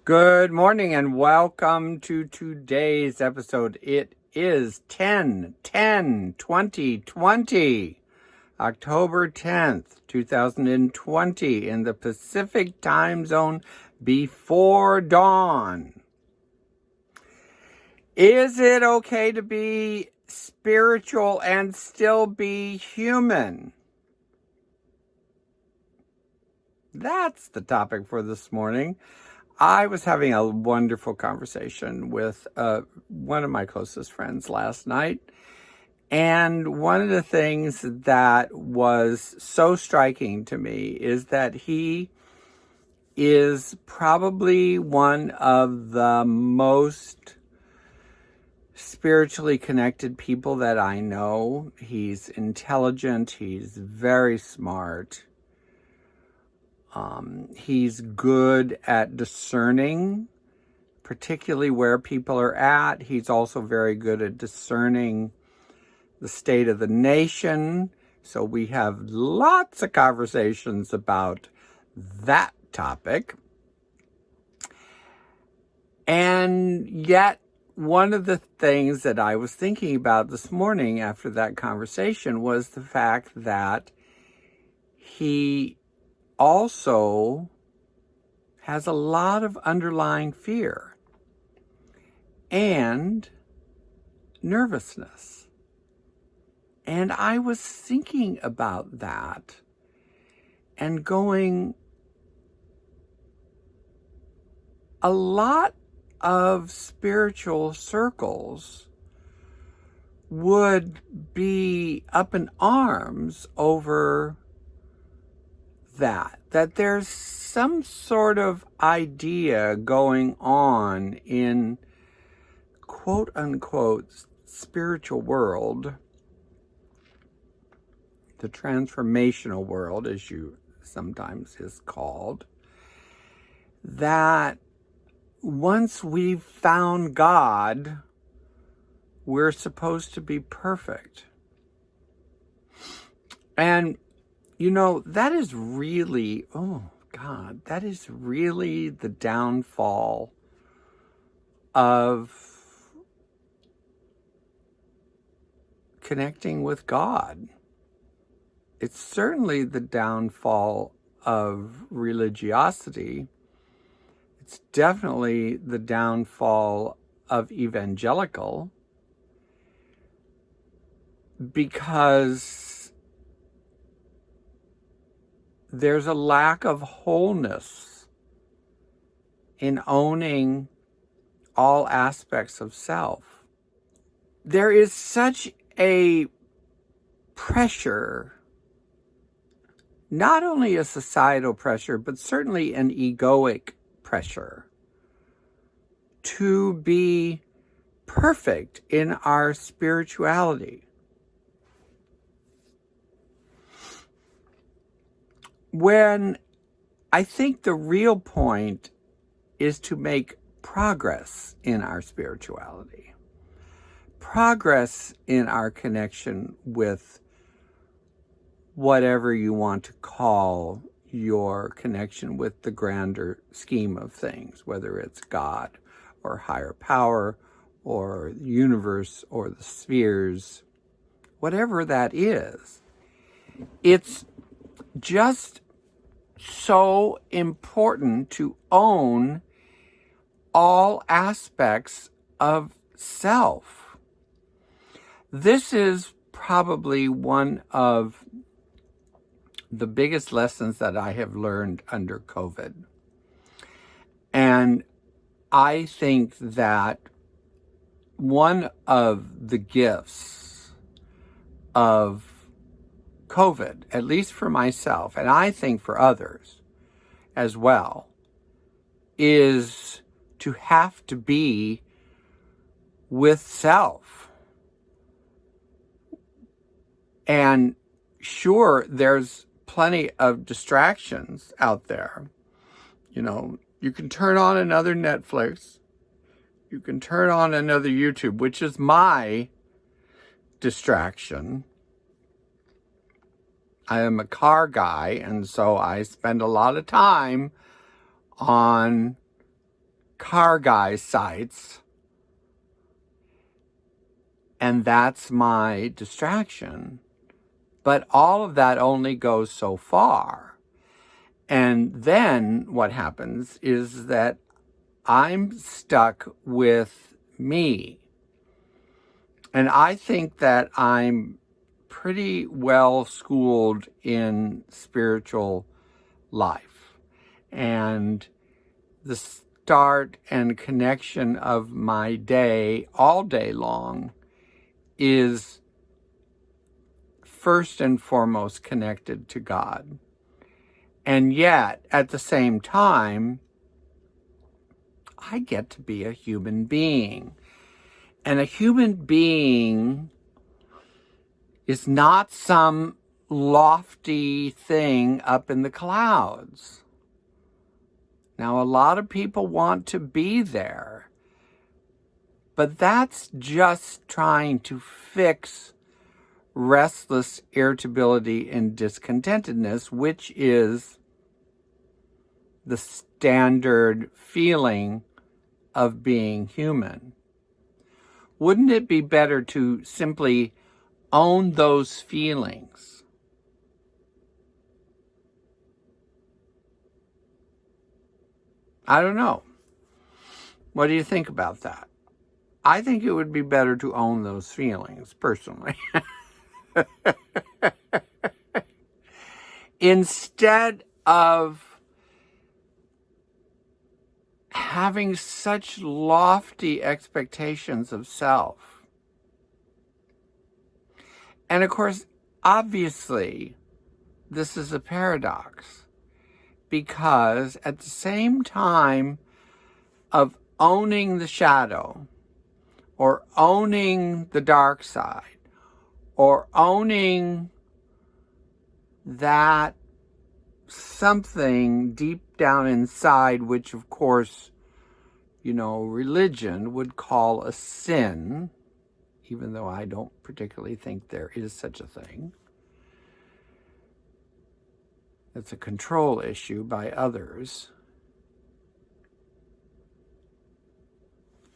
Good morning and welcome to today's episode. It is 10/10/2020, October 10th, 2020 in the Pacific time zone before dawn. Is it okay to be spiritual and still be human? That's the topic for this morning. I was having a wonderful conversation with one of my closest friends last night. And one of the things that was so striking to me is that he is probably one of the most spiritually connected people that I know. He's intelligent. He's very smart. He's good at discerning, particularly where people are at. He's also very good at discerning the state of the nation. So we have lots of conversations about that topic. And yet, one of the things that I was thinking about this morning after that conversation was the fact that he also has a lot of underlying fear and nervousness. And I was thinking about that and going, a lot of spiritual circles would be up in arms over that there's some sort of idea going on in quote unquote spiritual world, the transformational world, as you sometimes is called, that once we've found God, we're supposed to be perfect. And that is really, that is really the downfall of connecting with God. It's certainly the downfall of religiosity. It's definitely the downfall of evangelical, because there's a lack of wholeness in owning all aspects of self. There is such a pressure, not only a societal pressure, but certainly an egoic pressure to be perfect in our spirituality. When I think the real point is to make progress in our spirituality, progress in our connection with whatever you want to call your connection with the grander scheme of things, whether it's God or higher power or the universe or the spheres, whatever that is. It's just so important to own all aspects of self. This is probably one of the biggest lessons that I have learned under COVID. And I think that one of the gifts of COVID, at least for myself, and I think for others as well, is to have to be with self. And sure, there's plenty of distractions out there. You can turn on another Netflix. You can turn on another YouTube, which is my distraction. I am a car guy, and so I spend a lot of time on car guy's sights, and that's my distraction. But all of that only goes so far. And then what happens is that I'm stuck with me. And I think that I'm pretty well schooled in spiritual life. And the start and connection of my day all day long is first and foremost connected to God. And yet, at the same time, I get to be a human being. And a human being is not some lofty thing up in the clouds. Now, a lot of people want to be there, but that's just trying to fix restless irritability and discontentedness, which is the standard feeling of being human. Wouldn't it be better to simply own those feelings? I don't know. What do you think about that? I think it would be better to own those feelings, personally. Instead of having such lofty expectations of self. And of course, obviously, this is a paradox, because at the same time of owning the shadow, or owning the dark side, or owning that something deep down inside, which of course, religion would call a sin, even though I don't particularly think there is such a thing. It's a control issue by others.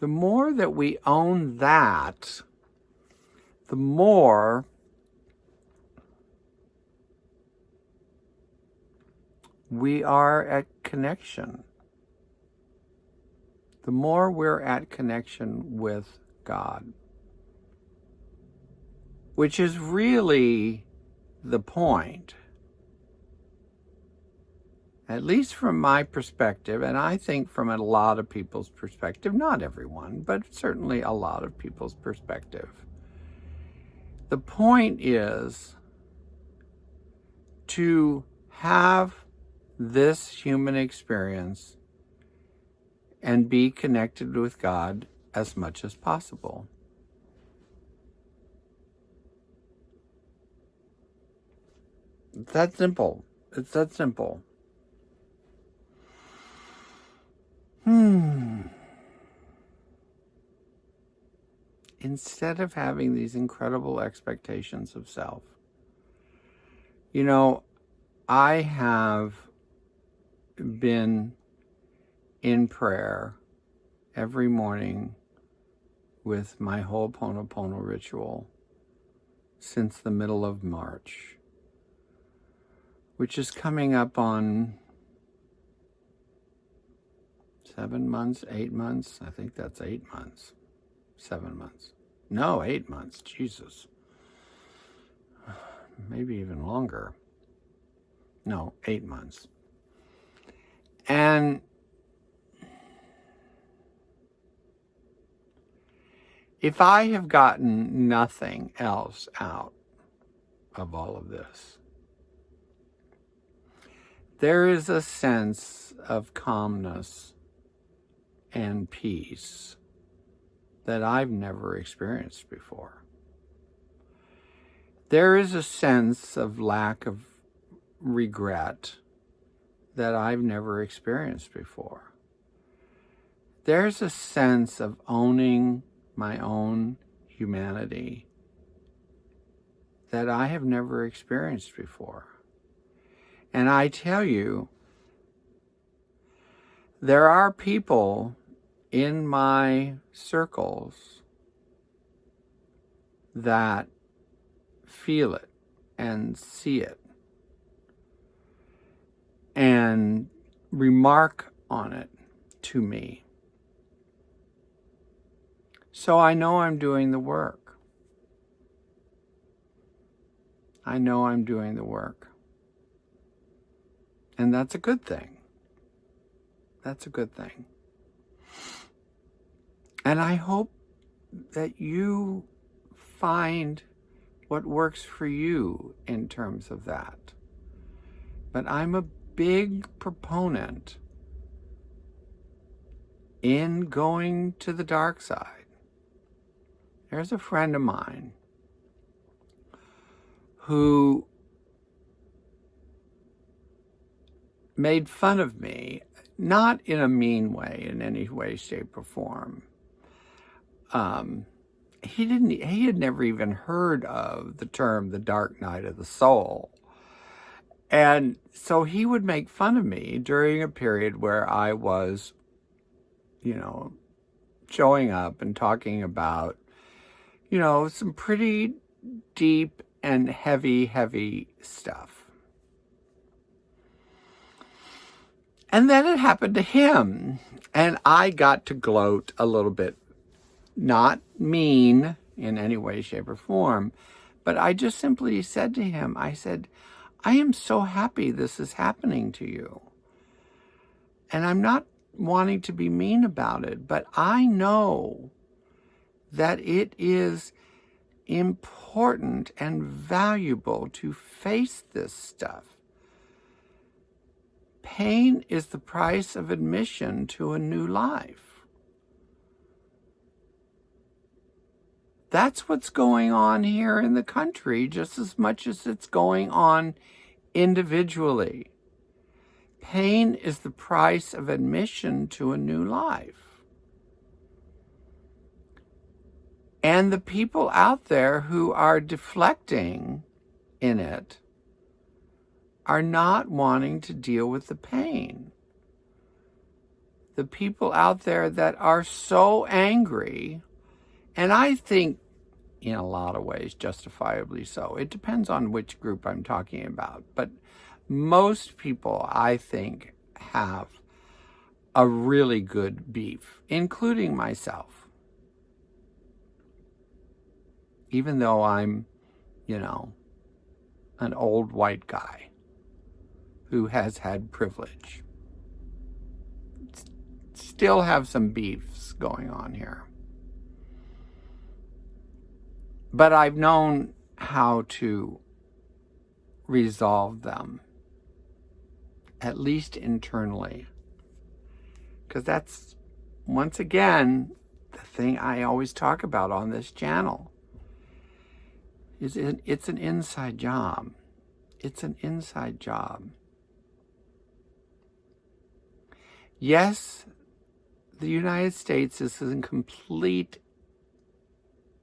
The more that we own that, the more we are at connection. The more we're at connection with God, which is really the point. At least from my perspective, and I think from a lot of people's perspective, not everyone, but certainly a lot of people's perspective. The point is to have this human experience and be connected with God as much as possible. It's that simple. It's that simple. Instead of having these incredible expectations of self. I have been in prayer every morning with my Ho'oponopono ritual since the middle of March, which is coming up on 7 months, 8 months. I think that's 8 months, 7 months. No, 8 months, Jesus. Maybe even longer. No, 8 months. And if I have gotten nothing else out of all of this, there is a sense of calmness and peace that I've never experienced before. There is a sense of lack of regret that I've never experienced before. There's a sense of owning my own humanity that I have never experienced before. And I tell you, there are people in my circles that feel it and see it and remark on it to me. So I know I'm doing the work. I know I'm doing the work. And that's a good thing. That's a good thing. And I hope that you find what works for you in terms of that. But I'm a big proponent in going to the dark side. There's a friend of mine who made fun of me, not in a mean way, in any way, shape, or form. He had never even heard of the term the dark night of the soul. And so he would make fun of me during a period where I was, showing up and talking about, some pretty deep and heavy stuff. And then it happened to him, and I got to gloat a little bit, not mean in any way, shape, or form, but I just simply said to him, I said, I am so happy this is happening to you. And I'm not wanting to be mean about it, but I know that it is important and valuable to face this stuff. Pain is the price of admission to a new life. That's what's going on here in the country just as much as it's going on individually. Pain is the price of admission to a new life. And the people out there who are deflecting in it are not wanting to deal with the pain. The people out there that are so angry, and I think in a lot of ways justifiably so. It depends on which group I'm talking about, but most people, I think, have a really good beef, including myself. Even though I'm, an old white guy who has had privilege. Still have some beefs going on here. But I've known how to resolve them, at least internally. Because that's, once again, the thing I always talk about on this channel. It's an inside job. It's an inside job. Yes, the United States is in complete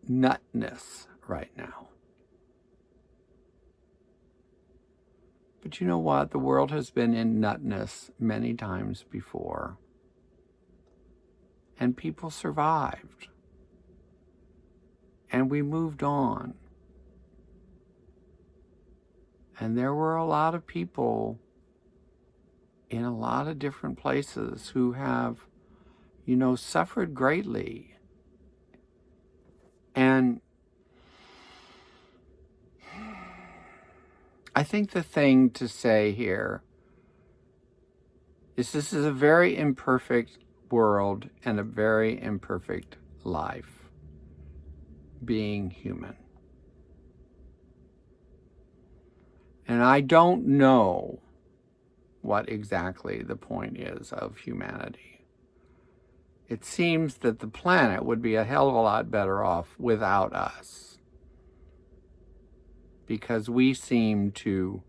nutness right now. But you know what? The world has been in nutness many times before. And people survived. And we moved on. And there were a lot of people in a lot of different places who have, suffered greatly. And I think the thing to say here is this is a very imperfect world and a very imperfect life, being human. And I don't know what exactly the point is of humanity. It seems that the planet would be a hell of a lot better off without us, because we seem to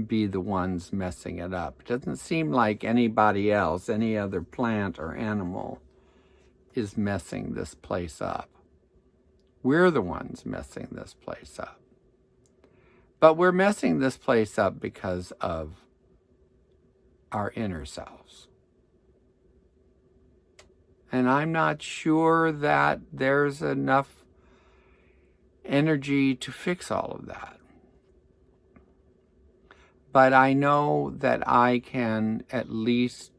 be the ones messing it up. It doesn't seem like anybody else, any other plant or animal, is messing this place up. We're the ones messing this place up. But we're messing this place up because of our inner selves. And I'm not sure that there's enough energy to fix all of that. But I know that I can at least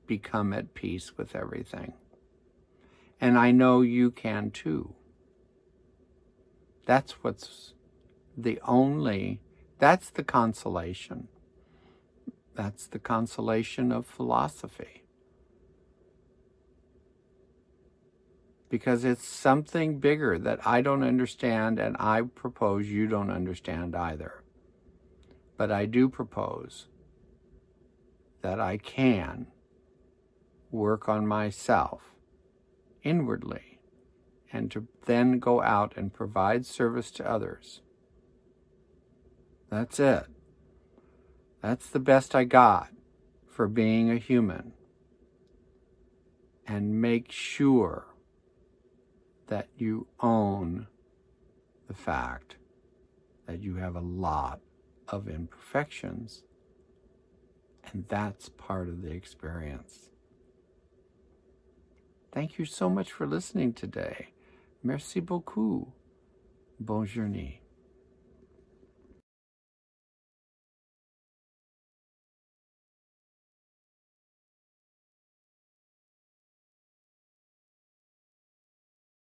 become at peace with everything. And I know you can too. That's that's the consolation. That's the consolation of philosophy. Because it's something bigger that I don't understand, and I propose you don't understand either. But I do propose that I can work on myself inwardly and to then go out and provide service to others. That's it. That's the best I got for being a human. And make sure that you own the fact that you have a lot of imperfections, and that's part of the experience. Thank you so much for listening today. Merci beaucoup. Bonne journée.